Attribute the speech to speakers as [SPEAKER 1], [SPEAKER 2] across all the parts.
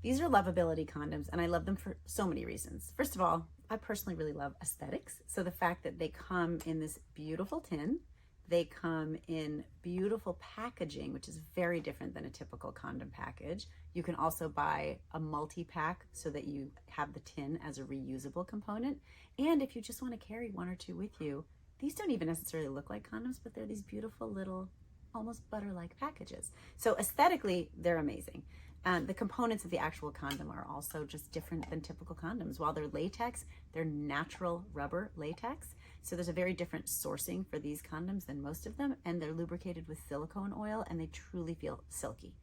[SPEAKER 1] These are Lovability condoms, and I love them for so many reasons. First of all, I personally really love aesthetics. So the fact that they come in this beautiful tin, they come in beautiful packaging, which is very different than a typical condom package. You can also buy a multi-pack so that you have the tin as a reusable component. And if you just want to carry one or two with you, these don't even necessarily look like condoms, but they're these beautiful little, almost butter-like packages. So aesthetically, they're amazing. The components of the actual condom are also just different than typical condoms. While they're latex, they're natural rubber latex. So there's a very different sourcing for these condoms than most of them, and they're lubricated with silicone oil, and they truly feel silky.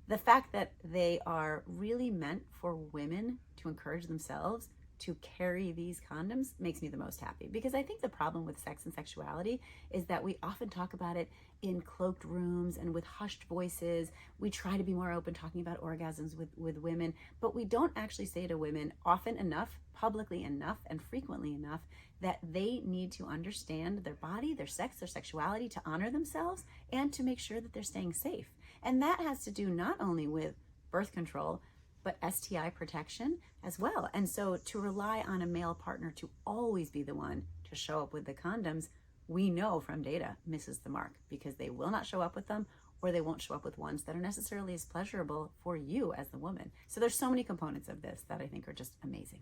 [SPEAKER 1] The fact that they are really meant for women to encourage themselves to carry these condoms makes me the most happy, because I think the problem with sex and sexuality is that we often talk about it in cloaked rooms and with hushed voices. We try to be more open talking about orgasms with women, but we don't actually say to women often enough, publicly enough, and frequently enough that they need to understand their body, their sex, their sexuality, to honor themselves and to make sure that they're staying safe. And that has to do not only with birth control, but STI protection as well. And so to rely on a male partner to always be the one to show up with the condoms, we know from data misses the mark, because they will not show up with them, or they won't show up with ones that are necessarily as pleasurable for you as the woman. So there's so many components of this that I think are just amazing.